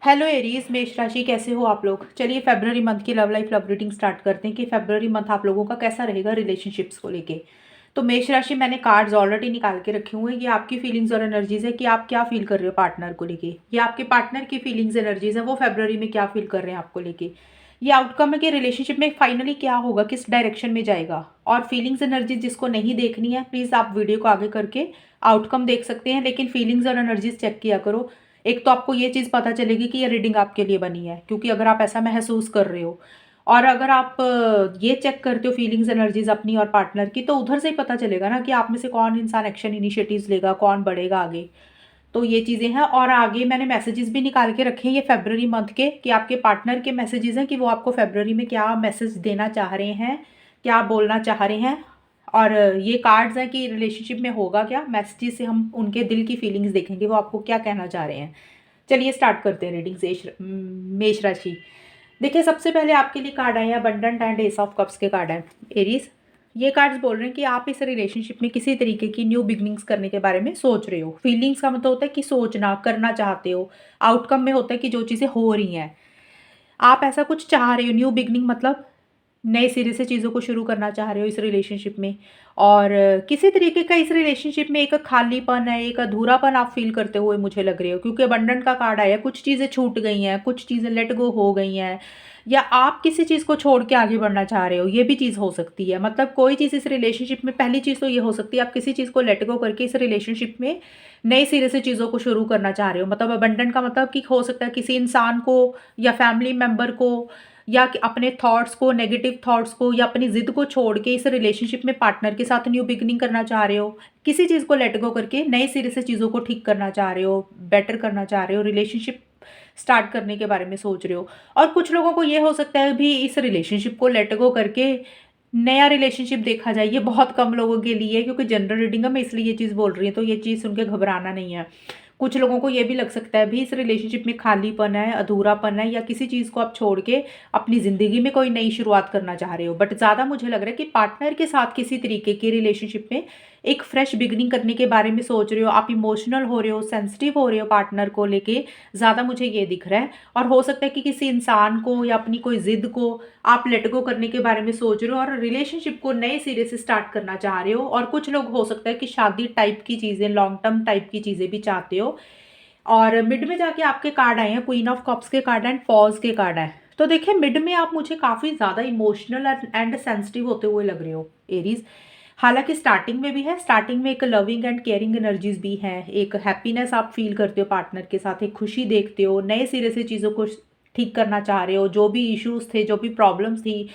Hello Aries, मेष राशि, कैसे हो आप लोग। चलिए फरवरी मंथ की love life love reading start करते हैं कि फरवरी मंथ आप लोगों का कैसा रहेगा रिलेशनशिप्स को लेके। तो मेष राशि, मैंने कार्ड्स ऑलरेडी निकाल के रखे हुए हैं। ये आपकी फीलिंग्स और एनर्जीज है कि आप क्या फील कर रहे हो पार्टनर को लेके। ये आपके पार्टनर की फीलिंग्स एनर्जीज है, वो फरवरी में क्या फील कर रहे हैं आपको लेके। ये आउटकम है कि रिलेशनशिप में फाइनली क्या होगा, किस डायरेक्शन में जाएगा। और फीलिंग्स एनर्जीज जिसको नहीं देखनी है, प्लीज़ आप वीडियो को आगे करके आउटकम देख सकते हैं, लेकिन फीलिंग्स और एनर्जीज चेक किया करो। एक तो आपको ये चीज़ पता चलेगी कि ये रीडिंग आपके लिए बनी है, क्योंकि अगर आप ऐसा महसूस कर रहे हो और अगर आप ये चेक करते हो फीलिंग्स एनर्जीज अपनी और पार्टनर की, तो उधर से ही पता चलेगा ना कि आप में से कौन इंसान एक्शन इनिशिएटिव्स लेगा, कौन बढ़ेगा आगे। तो ये चीज़ें हैं। और आगे मैंने मैसेजेस भी निकाल के रखे हैं ये फरवरी मंथ के, कि आपके पार्टनर के मैसेजेस हैं कि वो आपको फरवरी में क्या मैसेज देना चाह रहे हैं, क्या बोलना चाह रहे हैं। और ये कार्ड्स हैं कि रिलेशनशिप में होगा क्या। मैसेजेस से हम उनके दिल की फीलिंग्स देखेंगे, वो आपको क्या कहना चाह रहे हैं। चलिए स्टार्ट करते हैं रीडिंग से। मेष राशि, देखिए सबसे पहले आपके लिए कार्ड आए हैं abundant and S of cups के कार्ड हैं एरीज। ये कार्ड्स बोल रहे हैं कि आप इस रिलेशनशिप में किसी तरीके की न्यू बिगनिंग्स करने के बारे में सोच रहे हो। फीलिंग्स का मतलब होता है कि सोचना, करना चाहते हो। आउटकम में होता है कि जो चीज़ें हो रही हैं, आप ऐसा कुछ चाह रहे हो। न्यू बिगनिंग मतलब नए सिरे से चीज़ों को शुरू करना चाह रहे हो इस रिलेशनशिप में। और किसी तरीके का इस रिलेशनशिप में एक खालीपन है, एक अधूरापन आप फील करते हुए मुझे लग रहे हो, क्योंकि अबंडेंट का कार्ड आया। कुछ चीज़ें छूट गई हैं, कुछ चीज़ें लेट गो हो गई हैं, या आप किसी चीज़ को छोड़ के आगे बढ़ना चाह रहे हो। ये भी चीज़ हो सकती है। मतलब कोई चीज़ इस रिलेशनशिप में, पहली चीज़ तो ये हो सकती है आप किसी चीज़ को लेट गो करके इस रिलेशनशिप में नए सिरे से चीज़ों को शुरू करना चाह रहे हो। मतलब अबंडेंट का मतलब कि हो सकता है किसी इंसान को या फैमिली मेम्बर को, या कि अपने थॉट्स को, नेगेटिव थॉट्स को, या अपनी ज़िद को छोड़ के इस रिलेशनशिप में पार्टनर के साथ न्यू बिगनिंग करना चाह रहे हो। किसी चीज़ को लेट गो करके नए सिरे से चीज़ों को ठीक करना चाह रहे हो, बेटर करना चाह रहे हो, रिलेशनशिप स्टार्ट करने के बारे में सोच रहे हो। और कुछ लोगों को ये हो सकता है भी इस रिलेशनशिप को लेट गो करके नया रिलेशनशिप देखा जाए। ये बहुत कम लोगों के लिए है, क्योंकि जनरल रीडिंग है, मैं इसलिए ये चीज़ बोल रही हूँ। तो ये चीज़ सुन के घबराना नहीं है। कुछ लोगों को ये भी लग सकता है भी इस रिलेशनशिप में खालीपन है, अधूरापन है, या किसी चीज़ को आप छोड़ के अपनी ज़िंदगी में कोई नई शुरुआत करना चाह रहे हो। बट ज़्यादा मुझे लग रहा है कि पार्टनर के साथ किसी तरीके की रिलेशनशिप में एक फ्रेश बिगनिंग करने के बारे में सोच रहे हो। आप इमोशनल हो रहे हो, सेंसिटिव हो रहे हो पार्टनर को लेके, ज़्यादा मुझे ये दिख रहा है। और हो सकता है कि किसी इंसान को या अपनी कोई ज़िद को आप लेट गो करने के बारे में सोच रहे हो और रिलेशनशिप को नए सिरे से स्टार्ट करना चाह रहे हो। और कुछ लोग हो सकता है कि शादी टाइप की चीज़ें, लॉन्ग टर्म टाइप की चीज़ें भी चाहते हो। और मिड में जाके आपके कार्ड आए हैं क्वीन ऑफ कप्स के कार्ड एंड पॉज के कार्ड हैं। तो देखिए मिड में आप मुझे काफ़ी ज़्यादा इमोशनल एंड सेंसिटिव होते हुए लग रहे हो एरीज। हालांकि स्टार्टिंग में भी है, स्टार्टिंग में एक लविंग एंड केयरिंग एनर्जीज भी हैं, एक हैप्पीनेस आप फील करते हो पार्टनर के साथ, एक खुशी देखते हो, नए सिरे से चीज़ों को ठीक करना चाह रहे हो। जो भी इश्यूज थे, जो भी प्रॉब्लम्स थी,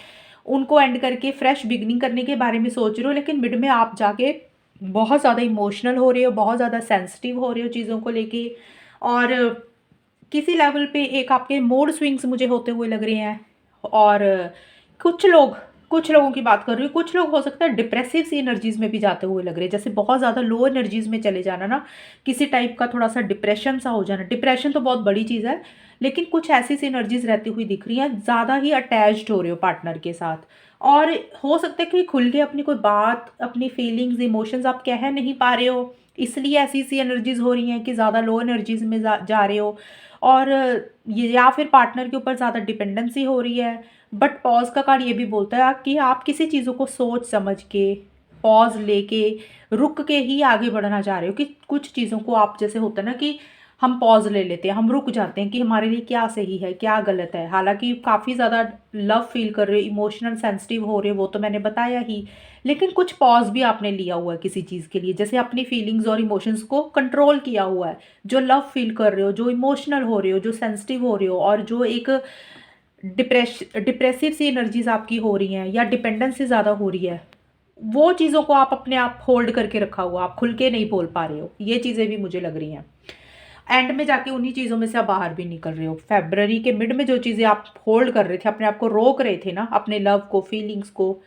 उनको एंड करके फ्रेश बिगनिंग करने के बारे में सोच रहे हो। लेकिन मिड में आप जाके बहुत ज़्यादा इमोशनल हो रहे हो, बहुत ज़्यादा सेंसिटिव हो रहे हो चीज़ों को लेके। और किसी लेवल पे एक आपके मूड स्विंग्स मुझे होते हुए लग रहे हैं। और कुछ लोग, कुछ लोगों की बात कर रही हूँ, कुछ लोग हो सकता है डिप्रेसिव सी एनर्जीज में भी जाते हुए लग रहे हैं। जैसे बहुत ज़्यादा लो एनर्जीज में चले जाना ना, किसी टाइप का थोड़ा सा डिप्रेशन सा हो जाना। डिप्रेशन तो बहुत बड़ी चीज़ है, लेकिन कुछ ऐसी सी एनर्जीज रहती हुई दिख रही हैं। ज़्यादा ही अटैच्ड हो रहे हो पार्टनर के साथ। और हो सकता है कि खुल के अपनी कोई बात, अपनी फीलिंग्स, इमोशंस आप कह नहीं पा रहे हो, इसलिए ऐसी सी एनर्जीज हो रही हैं कि ज़्यादा लो एनर्जीज में जा रहे हो। और ये, या फिर पार्टनर के ऊपर ज़्यादा डिपेंडेंसी हो रही है। बट पॉज का कार्ड ये भी बोलता है कि आप किसी चीज़ों को सोच समझ के, पॉज लेके, रुक के ही आगे बढ़ना चाह रहे हो। कि कुछ चीज़ों को आप, जैसे होता है ना कि हम पॉज ले लेते हैं, हम रुक जाते हैं कि हमारे लिए क्या सही है, क्या गलत है। हालांकि काफ़ी ज़्यादा लव फील कर रहे हो, इमोशनल सेंसिटिव हो रहे हो, वो तो मैंने बताया ही। लेकिन कुछ पॉज भी आपने लिया हुआ है किसी चीज़ के लिए, जैसे अपनी फीलिंग्स और इमोशंस को कंट्रोल किया हुआ है। जो लव फील कर रहे हो, जो इमोशनल हो रहे हो, जो सेंसिटिव हो रहे हो, और जो एक डिप्रेसिव सी एनर्जीज आपकी हो रही हैं, या डिपेंडेंसी ज़्यादा हो रही है, वो चीज़ों को आप अपने आप होल्ड करके रखा हुआ, आप खुल के नहीं बोल पा रहे हो। ये चीज़ें भी मुझे लग रही हैं। एंड में जाके उन्हीं चीज़ों में से आप बाहर भी निकल रहे हो। फेब्रवरी के मिड में जो चीज़ें आप होल्ड कर रहे थे, अपने आप को रोक रहे थे ना, अपने लव को, फीलिंग्स को,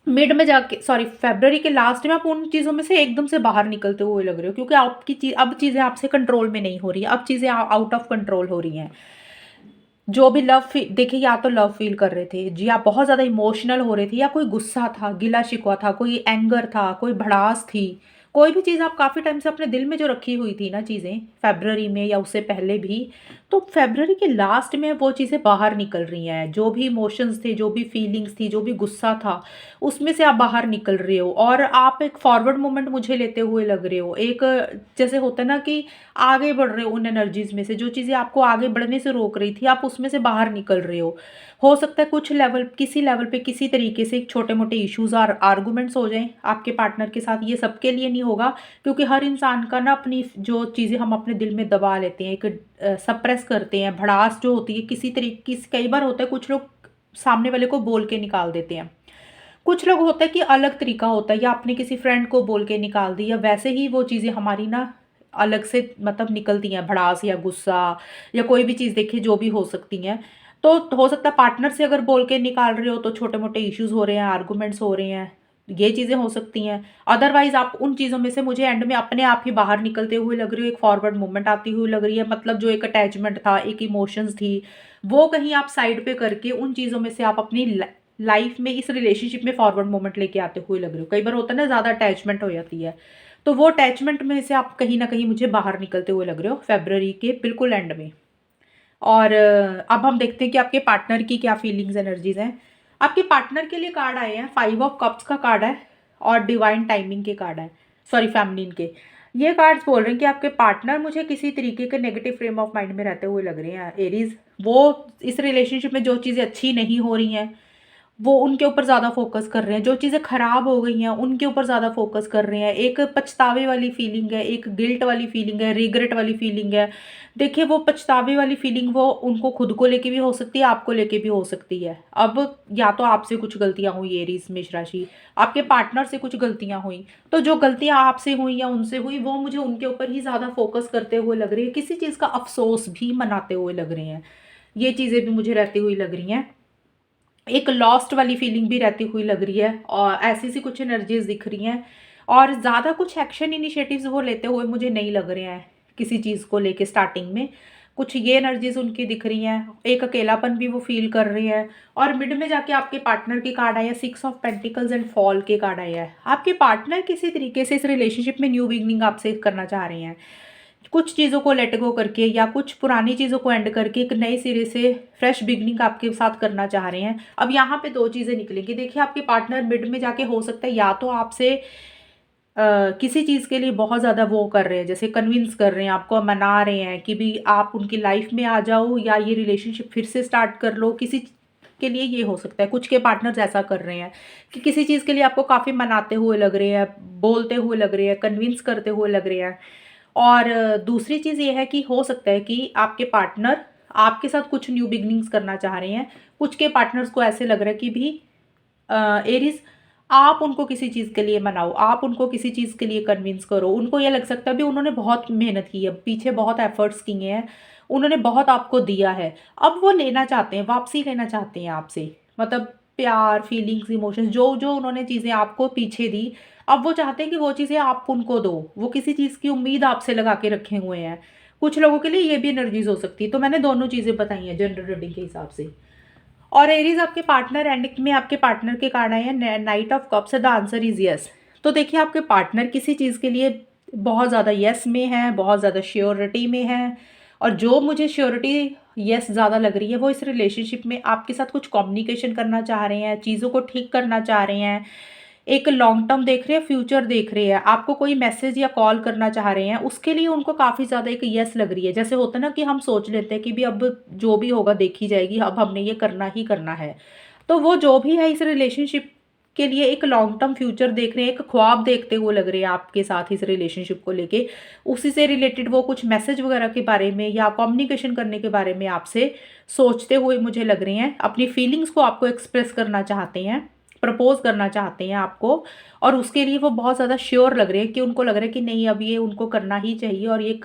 मिड में जाके, सॉरी फेब्रवरी के लास्ट में आप उन चीज़ों में से एकदम से बाहर निकलते हुए लग रहे हो। क्योंकि आपकी चीज़, अब चीज़ें आपसे कंट्रोल में नहीं हो रही हैं, अब चीज़ें आउट ऑफ कंट्रोल हो रही हैं। जो भी लव देखिए, या तो लव फील कर रहे थे जी, आप बहुत ज़्यादा इमोशनल हो रहे थे, या कोई गुस्सा था, गिला शिकवा था, कोई एंगर था, कोई भड़ास थी, कोई भी चीज़ आप काफ़ी टाइम से अपने दिल में जो रखी हुई थी ना चीज़ें, फ़रवरी में या उससे पहले भी, तो फ़रवरी के लास्ट में वो चीज़ें बाहर निकल रही हैं। जो भी इमोशंस थे, जो भी फीलिंग्स थी, जो भी गुस्सा था, उसमें से आप बाहर निकल रहे हो और आप एक फॉरवर्ड मोमेंट मुझे लेते हुए लग रहे हो। एक जैसे होता है ना कि आगे बढ़ रहे हो उन एनर्जीज़ में से, जो चीज़ें आपको आगे बढ़ने से रोक रही थी, आप उसमें से बाहर निकल रहे हो। हो सकता है कुछ लेवल किसी लेवल पे किसी तरीके से छोटे-मोटे इश्यूज़ और आर्गुमेंट्स हो जाएँ आपके पार्टनर के साथ, ये सबके लिए नहीं होगा, क्योंकि हर इंसान का ना अपनी जो चीज़ें हम अपने दिल में दबा लेते हैं, एक सप्रेस करते हैं, भड़ास जो होती है किसी तरीके से, कई बार होता है कुछ लोग सामने वाले को बोल के निकाल देते हैं। कुछ लोग होता है कि अलग तरीका होता है, या आपने किसी फ्रेंड को बोल के निकाल दी, या वैसे ही वो चीज़ें हमारी ना अलग से मतलब निकलती हैं, भड़ास या गुस्सा या कोई भी चीज़ देखिए जो भी हो सकती हैं। तो हो सकता है पार्टनर से अगर बोल के निकाल रहे हो तो छोटे-मोटे इश्यूज़ हो रहे हैं, आर्गुमेंट्स हो रहे हैं, ये चीज़ें हो सकती हैं। अदरवाइज़ आप उन चीज़ों में से मुझे एंड में अपने आप ही बाहर निकलते हुए लग रही हो, एक फॉरवर्ड मूवमेंट आती हुई लग रही है। मतलब जो एक अटैचमेंट था, एक इमोशंस थी, वो कहीं आप साइड पे करके उन चीज़ों में से आप अपनी लाइफ में इस रिलेशनशिप में फॉरवर्ड मोमेंट लेके आते हुए लग रहे हो। कई बार होता है ना ज़्यादा अटैचमेंट हो जाती है, तो वो अटैचमेंट में से आप कहीं न कहीं मुझे बाहर निकलते हुए लग रहे हो फ़रवरी के बिल्कुल एंड में। और अब हम देखते हैं कि आपके पार्टनर की क्या फीलिंग्स एनर्जीज़ हैं। आपके पार्टनर के लिए कार्ड आए हैं, 5 ऑफ कप्स का कार्ड है और डिवाइन टाइमिंग के कार्ड हैं, सॉरी फेमिनिन के। ये कार्ड्स बोल रहे हैं कि आपके पार्टनर मुझे किसी तरीके के नेगेटिव फ्रेम ऑफ माइंड में रहते हुए लग रहे हैं एरीज़। वो इस रिलेशनशिप में जो चीज़ें अच्छी नहीं हो रही हैं, वो उनके ऊपर ज़्यादा फ़ोकस कर रहे हैं, जो चीज़ें ख़राब हो गई हैं, उनके ऊपर ज़्यादा फ़ोकस कर रहे हैं। एक पछतावे वाली फ़ीलिंग है, एक गिल्ट वाली फ़ीलिंग है, रिग्रेट वाली फ़ीलिंग है। देखिए, वो पछतावे वाली फ़ीलिंग वो उनको खुद को लेके भी हो सकती है, आपको लेके भी हो सकती है। अब या तो आपसे कुछ गलतियाँ हुई एरीज़ मेष राशि, आपके पार्टनर से कुछ गलतियाँ हुई, तो जो गलतियाँ आपसे हुई या उनसे हुई, वो मुझे उनके ऊपर ही ज़्यादा फ़ोकस करते हुए लग रही है, किसी चीज़ का अफ़सोस भी मनाते हुए लग रहे हैं। ये चीज़ें भी मुझे रहती हुई लग रही हैं। एक लॉस्ट वाली फीलिंग भी रहती हुई लग रही है और ऐसी-सी कुछ एनर्जीज़ दिख रही हैं और ज़्यादा कुछ एक्शन इनिशिएटिव्स वो लेते हुए मुझे नहीं लग रहे हैं, किसी चीज़ को लेके स्टार्टिंग में। कुछ ये एनर्जीज़ उनकी दिख रही हैं, एक अकेलापन भी वो फ़ील कर रहे हैं और मिड में जाके आपके पार्टनर के कार्ड आए हैं, 6 ऑफ पेंटिकल्स एंड फॉल के कार्ड आए हैं। आपके पार्टनर किसी तरीके से इस रिलेशनशिप में न्यू बिगिनिंग आपसे करना चाह रहे हैं। कुछ चीज़ों को लेट गो करके या कुछ पुरानी चीज़ों को एंड करके एक नए सिरे से फ्रेश बिगिनिंग आपके साथ करना चाह रहे हैं। अब यहाँ पे 2 चीज़ें निकलेंगी। देखिए, आपके पार्टनर मिड में जाके हो सकता है या तो आपसे किसी चीज़ के लिए बहुत ज़्यादा वो कर रहे हैं, जैसे कन्विंस कर रहे हैं, आपको मना रहे हैं कि भी आप उनकी लाइफ में आ जाओ या ये रिलेशनशिप फिर से स्टार्ट कर लो। किसी के लिए ये हो सकता है, कुछ के पार्टनर्स ऐसा कर रहे हैं कि किसी चीज़ के लिए आपको काफ़ी मनाते हुए लग रहे हैं, बोलते हुए लग रहे हैं, कन्विंस करते हुए लग रहे हैं। और दूसरी चीज़ ये है कि हो सकता है कि आपके पार्टनर आपके साथ कुछ न्यू बिगिनिंग्स करना चाह रहे हैं। कुछ के पार्टनर्स को ऐसे लग रहा है कि भी एरीज़, आप उनको किसी चीज़ के लिए मनाओ, आप उनको किसी चीज़ के लिए कन्विंस करो। उनको ये लग सकता है भी उन्होंने बहुत मेहनत की है, पीछे बहुत एफर्ट्स किए हैं, उन्होंने बहुत आपको दिया है। अब वो लेना चाहते हैं, वापसी लेना चाहते हैं आपसे। मतलब प्यार, फीलिंग्स, इमोशंस जो-जो उन्होंने चीज़ें आपको पीछे दी, अब वो चाहते हैं कि वो चीज़ें आप उनको दो। वो किसी चीज़ की उम्मीद आपसे लगा के रखे हुए हैं। कुछ लोगों के लिए ये भी एनर्जीज़ हो सकती है। तो मैंने दोनों चीज़ें बताई हैं जनरल रीडिंग के हिसाब से। और एरीज आपके पार्टनर एंडिंग में आपके पार्टनर के कार्ड आए हैं night of cups, the answer is yes. तो देखिए, आपके पार्टनर किसी चीज़ के लिए बहुत ज़्यादा यस में है, बहुत ज़्यादा श्योरिटी में है। और जो मुझे श्योरिटी यस ज़्यादा लग रही है, वो इस रिलेशनशिप में आपके साथ कुछ कम्युनिकेशन करना चाह रहे हैं, चीज़ों को ठीक करना चाह रहे हैं, एक लॉन्ग टर्म देख रहे हैं, फ्यूचर देख रहे हैं, आपको कोई मैसेज या कॉल करना चाह रहे हैं, उसके लिए उनको काफ़ी ज़्यादा एक यस लग रही है। जैसे होता है ना कि हम सोच लेते हैं कि भी अब जो भी होगा देखी जाएगी, अब हमने ये करना ही करना है। तो वो जो भी है इस रिलेशनशिप के लिए एक लॉन्ग टर्म फ्यूचर देख रहे हैं, एक ख्वाब देखते हुए लग रहे हैं आपके साथ इस रिलेशनशिप को लेके। उसी से रिलेटेड वो कुछ मैसेज वगैरह के बारे में या कम्युनिकेशन करने के बारे में आपसे सोचते हुए मुझे लग रहे हैं। अपनी फीलिंग्स को आपको एक्सप्रेस करना चाहते हैं, प्रपोज़ करना चाहते हैं आपको, और उसके लिए वो बहुत ज़्यादा श्योर लग रहे हैं कि उनको लग रहा है कि नहीं, अब ये उनको करना ही चाहिए और ये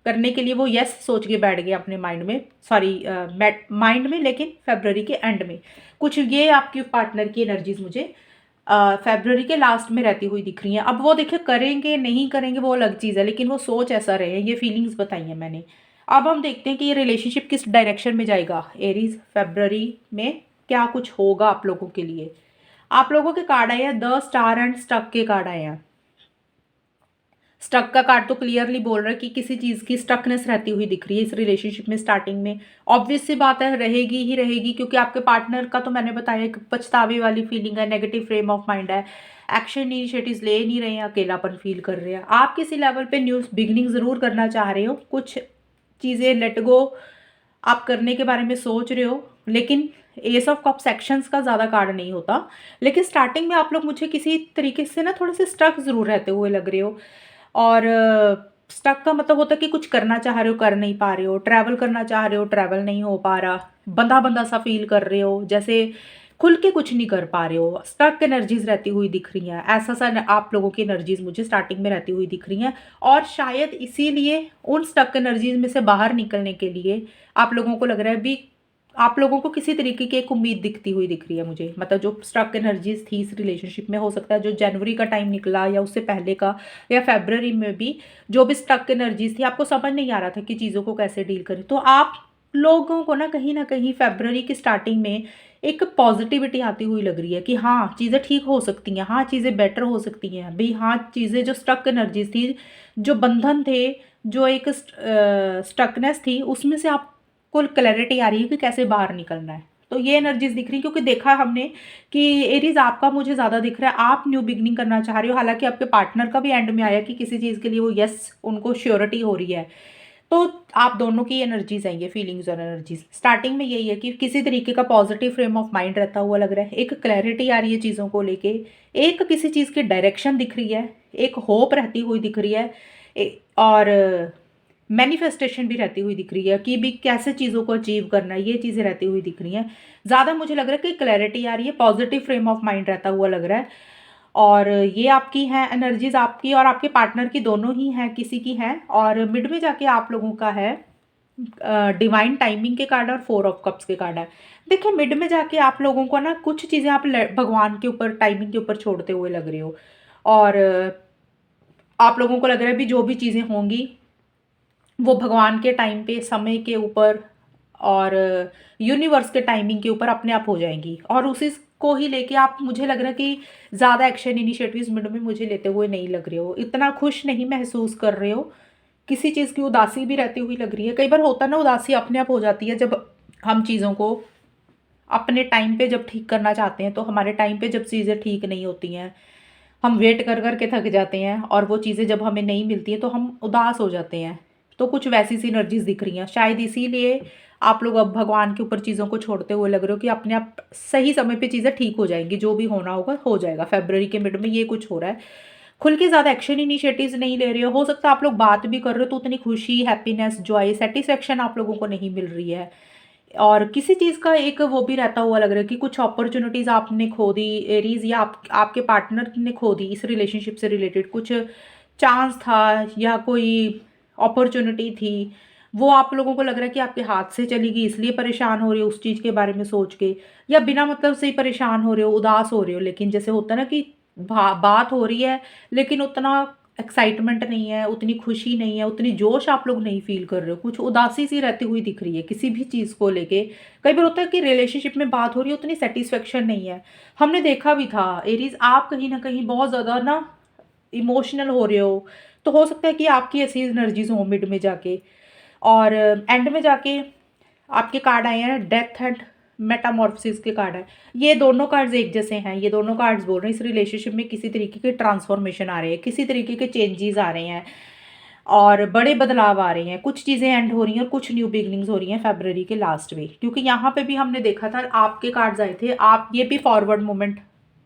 करने के लिए वो यस सोच के बैठ गए अपने माइंड में, सॉरी माइंड में, लेकिन फ़रवरी के एंड में। कुछ ये आपके पार्टनर की एनर्जीज़ मुझे फ़रवरी के लास्ट में रहती हुई दिख रही हैं। अब वो देखिए करेंगे, नहीं करेंगे वो अलग चीज़ है, लेकिन वो सोच ऐसा रहे हैं, ये फीलिंग्स बताई हैं मैंने। अब हम देखते हैं कि ये रिलेशनशिप किस डायरेक्शन में जाएगा एरीज़ फ़रवरी में, क्या कुछ होगा आप लोगों के लिए। आप लोगों के कार्ड आए हैं द स्टार एंड स्टक के कार्ड आए हैं। स्टक का कार्ड तो क्लियरली बोल रहा है कि किसी चीज़ की स्टकनेस रहती हुई दिख रही है इस रिलेशनशिप में स्टार्टिंग में। ऑब्वियस सी बात है, रहेगी ही रहेगी, क्योंकि आपके पार्टनर का तो मैंने बताया एक पछतावे वाली फीलिंग है, नेगेटिव फ्रेम ऑफ माइंड है, एक्शन इनिशिएटिव्स ले नहीं रहे हैं, अकेलापन फील कर रहे हैं। आप किसी लेवल पे न्यू बिगिनिंग ज़रूर करना चाह रहे हो, कुछ चीज़ें लेट गो आप करने के बारे में सोच रहे हो, लेकिन एस ऑफ कप सेक्शंस का ज़्यादा कार्ड नहीं होता। लेकिन स्टार्टिंग में आप लोग मुझे किसी तरीके से ना थोड़े से स्टक ज़रूर रहते हुए लग रहे हो। और स्टक का मतलब होता है कि कुछ करना चाह रहे हो, कर नहीं पा रहे हो, ट्रैवल करना चाह रहे हो, ट्रैवल नहीं हो पा रहा, बंधा-बंधा सा फ़ील कर रहे हो, जैसे खुल के कुछ नहीं कर पा रहे हो, स्टक एनर्जीज़ रहती हुई दिख रही हैं। ऐसा-सा न आप लोगों की एनर्जीज़ मुझे स्टार्टिंग में रहती हुई दिख रही हैं, और शायद इसीलिए उन स्टक एनर्जीज़ में से बाहर निकलने के लिए आप लोगों को लग रहा है अभी आप लोगों को किसी तरीके की एक उम्मीद दिखती हुई दिख रही है मुझे। मतलब जो स्टक एनर्जीज़ थी इस रिलेशनशिप में, हो सकता है जो जनवरी का टाइम निकला या उससे पहले का, या फ़रवरी में भी जो भी स्टक एनर्जीज़ थी, आपको समझ नहीं आ रहा था कि चीज़ों को कैसे डील करें। तो आप लोगों को ना कहीं फ़रवरी की स्टार्टिंग में एक पॉज़िटिविटी आती हुई लग रही है कि हाँ, चीज़ें ठीक हो सकती हैं, हाँ, चीज़ें बेटर हो सकती हैं। भई हाँ, चीज़ें जो स्टक एनर्जीज़ थी, जो बंधन थे, जो एक स्टकनेस थी, उसमें से आपको क्लैरिटी आ रही है कि कैसे बाहर निकलना है। तो ये एनर्जीज़ दिख रही हैं, क्योंकि देखा हमने कि एरीज़ आपका मुझे ज़्यादा दिख रहा है, आप न्यू बिगिनिंग करना चाह रहे हो। हालाँकि आपके पार्टनर का भी एंड में आया कि किसी चीज़ के लिए वो येस उनको श्योरिटी हो रही है। तो आप दोनों की एनर्जीज़ हैं ये, फीलिंग्स और एनर्जीज़। स्टार्टिंग में यही है कि किसी तरीके का पॉजिटिव फ्रेम ऑफ माइंड रहता हुआ लग रहा है, एक क्लैरिटी आ रही है चीज़ों को लेके, एक किसी चीज़ की डायरेक्शन दिख रही है, एक होप रहती हुई दिख रही है, और मैनिफेस्टेशन भी रहती हुई दिख रही है कि भी कैसे चीज़ों को अचीव करना है, ये चीज़ें रहती हुई दिख रही हैं। ज़्यादा मुझे लग रहा है कि क्लैरिटी आ रही है, पॉजिटिव फ्रेम ऑफ माइंड रहता हुआ लग रहा है। और ये आपकी हैं एनर्जीज़, आपकी और आपके पार्टनर की दोनों ही हैं, किसी की हैं। और मिड में जाके आप लोगों का है डिवाइन टाइमिंग के कार्ड और 4 ऑफ कप्स के कार्ड है। देखिए, मिड में जाके आप लोगों को ना कुछ चीज़ें आप भगवान के ऊपर, टाइमिंग के ऊपर छोड़ते हुए लग रहे हो। और आप लोगों को लग रहा है भी जो भी चीज़ें होंगी वो भगवान के टाइम पे, समय के ऊपर और यूनिवर्स के टाइमिंग के ऊपर अपने आप हो जाएंगी। और उसी को ही लेके आप, मुझे लग रहा है कि ज़्यादा एक्शन इनिशिएटिव्स मिड में मुझे लेते हुए नहीं लग रहे हो, इतना खुश नहीं महसूस कर रहे हो, किसी चीज़ की उदासी भी रहती हुई लग रही है। कई बार होता है ना, उदासी अपने आप हो जाती है जब हम चीज़ों को अपने टाइम पे जब ठीक करना चाहते हैं, तो हमारे टाइम पे जब चीज़ें ठीक नहीं होती हैं, हम वेट कर कर के थक जाते हैं, और वो चीज़ें जब हमें नहीं मिलती हैं तो हम उदास हो जाते हैं। तो कुछ वैसी सी एनर्जीज़ दिख रही हैं, शायद इसीलिए आप लोग अब भगवान के ऊपर चीज़ों को छोड़ते हुए लग रहे हो कि अपने आप सही समय पे चीज़ें ठीक हो जाएंगी, जो भी होना होगा हो जाएगा। फरवरी के मिड में ये कुछ हो रहा है। खुल के ज़्यादा एक्शन इनिशिएटिव्स नहीं ले रहे हो सकता है आप लोग बात भी कर रहे हो तो उतनी खुशी, हैप्पीनेस, जॉय, सेटिस्फेक्शन आप लोगों को नहीं मिल रही है। और किसी चीज़ का एक वो भी रहता हुआ लग रहा है कि कुछ अपॉर्चुनिटीज़ आपने खो दी एरीज़, या आपके पार्टनर ने खो दी इस रिलेशनशिप से रिलेटेड। कुछ चांस था या कोई अपॉर्चुनिटी थी, वो आप लोगों को लग रहा है कि आपके हाथ से चली गई, इसलिए परेशान हो रहे हो उस चीज़ के बारे में सोच के, या बिना मतलब से ही परेशान हो रहे हो, उदास हो रहे हो। लेकिन जैसे होता है ना कि बात हो रही है, लेकिन उतना एक्साइटमेंट नहीं है, उतनी खुशी नहीं है, उतनी जोश आप लोग नहीं फ़ील कर रहे हो, कुछ उदासी सी रहती हुई दिख रही है किसी भी चीज़ को लेके। कई बार होता है कि रिलेशनशिप में बात हो रही है, उतनी सैटिस्फैक्शन नहीं है। हमने देखा भी था एरीज़, आप कहीं न कहीं बहुत ज़्यादा ना इमोशनल हो रहे हो, तो हो सकता है कि आपकी ऐसी एनर्जीज़ हों मिड में जाके। और एंड में जाके आपके कार्ड आए हैं डेथ एंड मेटामॉर्फोसिस के कार्ड है। ये दोनों कार्ड्स एक जैसे हैं, ये दोनों कार्ड्स बोल रहे हैं इस रिलेशनशिप में किसी तरीके के ट्रांसफॉर्मेशन आ रहे हैं, किसी तरीके के चेंजेस आ रहे हैं, और बड़े बदलाव आ रहे हैं। कुछ चीज़ें एंड हो रही हैं और कुछ न्यू बिगनिंग्स हो रही हैं फरवरी के लास्ट में, क्योंकि यहाँ पे भी हमने देखा था आपके कार्ड्स आए थे, आप ये भी फॉरवर्ड मूवमेंट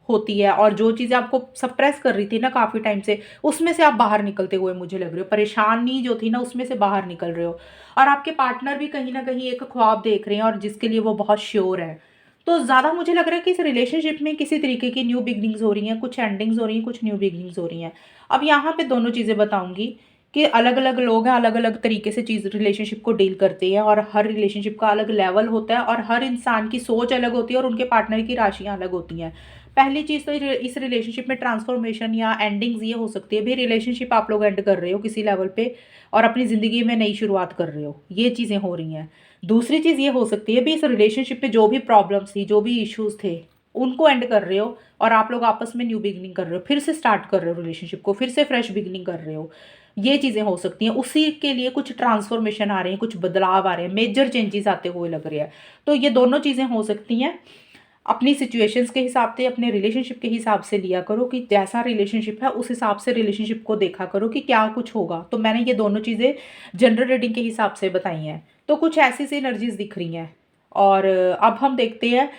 होती है, और जो चीज़ें आपको सप्रेस कर रही थी ना काफ़ी टाइम से, उसमें से आप बाहर निकलते हुए मुझे लग रहे हो, परेशानी जो थी ना उसमें से बाहर निकल रहे हो। और आपके पार्टनर भी कहीं ना कहीं एक ख्वाब देख रहे हैं और जिसके लिए वो बहुत श्योर है। तो ज़्यादा मुझे लग रहा है कि इस रिलेशनशिप में किसी तरीके की न्यू बिगनिंग्स हो रही हैं, कुछ एंडिंग्स हो रही हैं, कुछ न्यू बिगनिंग्स हो रही हैं। अब यहाँ पे दोनों चीज़ें बताऊंगी कि अलग अलग लोग हैं, अलग अलग तरीके से चीज़ रिलेशनशिप को डील करते हैं, और हर रिलेशनशिप का अलग लेवल होता है, और हर इंसान की सोच अलग होती है, और उनके पार्टनर की राशियाँ अलग होती हैं। पहली चीज़ तो इस रिलेशनशिप में ट्रांसफॉर्मेशन या एंडिंग्स ये हो सकती है, भी रिलेशनशिप आप लोग एंड कर रहे हो किसी लेवल पे, और अपनी ज़िंदगी में नई शुरुआत कर रहे हो, ये चीज़ें हो रही हैं। दूसरी चीज़ ये हो सकती है भी इस रिलेशनशिप में जो भी प्रॉब्लम्स थी, जो भी इश्यूज थे, उनको एंड कर रहे हो और आप लोग आपस में न्यू बिगिनिंग कर रहे हो, फिर से स्टार्ट कर रहे हो रिलेशनशिप को, फिर से फ्रेश बिगिनिंग कर रहे हो। ये चीज़ें हो सकती हैं। उसी के लिए कुछ ट्रांसफॉर्मेशन आ रहे हैं, कुछ बदलाव आ रहे हैं, मेजर चेंजेस आते हुए लग रहे हैं। तो ये दोनों चीज़ें हो सकती हैं। अपनी सिचुएशंस के हिसाब से, अपने रिलेशनशिप के हिसाब से लिया करो कि जैसा रिलेशनशिप है उस हिसाब से रिलेशनशिप को देखा करो कि क्या कुछ होगा। तो मैंने ये दोनों चीज़ें जनरल रीडिंग के हिसाब से बताई हैं। तो कुछ ऐसी सी एनर्जीज दिख रही हैं। और अब हम देखते हैं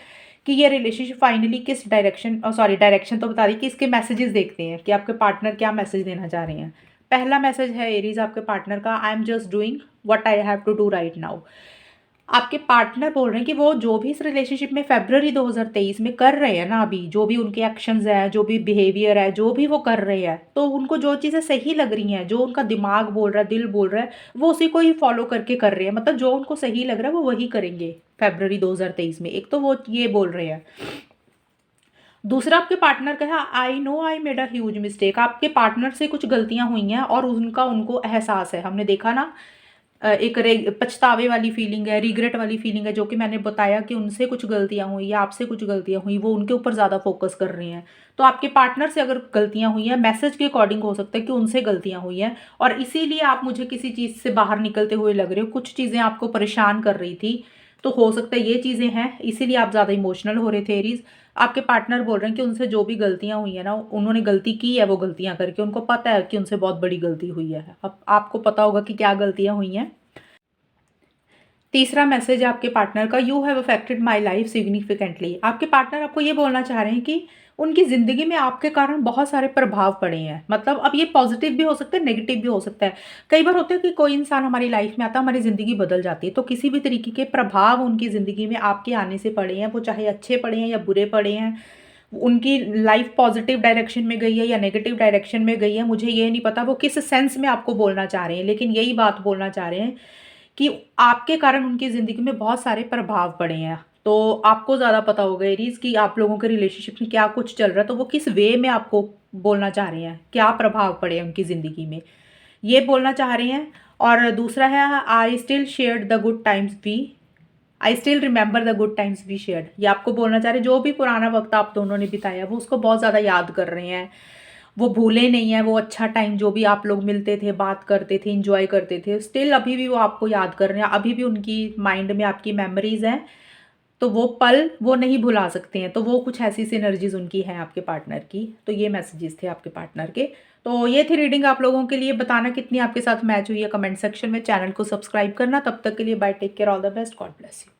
कि ये रिलेशनशिप फाइनली किस डायरेक्शन, सॉरी डायरेक्शन तो बता रही कि इसके मैसेजेस देखते हैं कि आपके पार्टनर क्या मैसेज देना चाह रहे हैं। पहला मैसेज है एरीज आपके पार्टनर का, I am just doing what I have to do right now. आपके पार्टनर बोल रहे हैं कि वो जो भी इस रिलेशनशिप में फरवरी 2023 में कर रहे हैं ना, अभी जो भी उनके एक्शंस हैं, जो भी बिहेवियर है, जो भी वो कर रहे हैं, तो उनको जो चीज़ें सही लग रही हैं, जो उनका दिमाग बोल रहा है, दिल बोल रहा है, वो उसी को ही फॉलो करके कर रहे हैं। मतलब जो उनको सही लग रहा है वो वही करेंगे फरवरी 2023 में। एक तो वो ये बोल रहे हैं। दूसरा, आपके पार्टनर का है I know I made a huge mistake. आपके पार्टनर से कुछ गलतियां हुई हैं और उनका उनको एहसास है। हमने देखा ना, एक पछतावे वाली फीलिंग है, रिग्रेट वाली फीलिंग है, जो कि मैंने बताया कि उनसे कुछ गलतियां हुई या आपसे कुछ गलतियां हुई, वो उनके ऊपर ज़्यादा फोकस कर रहे हैं। तो आपके पार्टनर से अगर गलतियां हुई हैं, मैसेज के अकॉर्डिंग हो सकता है कि उनसे गलतियां हुई हैं और इसीलिए आप मुझे किसी चीज़ से बाहर निकलते हुए लग रहे हो। कुछ चीज़ें आपको परेशान कर रही थी, तो हो सकता है ये चीज़ें हैं, इसीलिए आप ज़्यादा इमोशनल हो रहे थे एरीज। आपके पार्टनर बोल रहे हैं कि उनसे जो भी गलतियां हुई है ना, उन्होंने गलती की है, वो गलतियां करके उनको पता है कि उनसे बहुत बड़ी गलती हुई है। अब आपको पता होगा कि क्या गलतियां हुई हैं। तीसरा मैसेज है आपके पार्टनर का, you have affected my life significantly. आपके पार्टनर आपको ये बोलना चाह रहे हैं कि उनकी ज़िंदगी में आपके कारण बहुत सारे प्रभाव पड़े हैं। मतलब अब ये पॉजिटिव भी हो सकता है, नेगेटिव भी हो सकता है। कई बार होता है कि कोई इंसान हमारी लाइफ में आता है, हमारी ज़िंदगी बदल जाती है। तो किसी भी तरीके के प्रभाव उनकी ज़िंदगी में आपके आने से पड़े हैं, वो चाहे अच्छे पड़े हैं या बुरे पड़े हैं, उनकी लाइफ पॉजिटिव डायरेक्शन में गई है या नेगेटिव डायरेक्शन में गई है, मुझे ये नहीं पता वो किस सेंस में आपको बोलना चाह रहे हैं, लेकिन यही बात बोलना चाह रहे हैं कि आपके कारण उनकी ज़िंदगी में बहुत सारे प्रभाव पड़े हैं। तो आपको ज़्यादा पता होगा एरीज़ कि आप लोगों के रिलेशनशिप में क्या कुछ चल रहा है, तो वो किस वे में आपको बोलना चाह रहे हैं, क्या प्रभाव पड़े हैं उनकी ज़िंदगी में, ये बोलना चाह रहे हैं। और दूसरा है I still shared the good times we, I still remember the good times we shared. ये आपको बोलना चाह रहे हैं जो भी पुराना वक्त आप दोनों ने बिताया वो उसको बहुत ज़्यादा याद कर रहे हैं, वो भूले नहीं है। वो अच्छा टाइम जो भी आप लोग मिलते थे, बात करते थे, इंजॉय करते थे, स्टिल अभी भी वो आपको याद कर रहे हैं। अभी भी उनकी माइंड में आपकी मेमोरीज हैं, तो वो पल वो नहीं भुला सकते हैं। तो वो कुछ ऐसी सिनर्जीज उनकी हैं आपके पार्टनर की। तो ये मैसेजेस थे आपके पार्टनर के। तो ये थी रीडिंग आप लोगों के लिए। बताना कितनी आपके साथ मैच हुई है कमेंट सेक्शन में। चैनल को सब्सक्राइब करना। तब तक के लिए bye, take care, all the best, God bless you.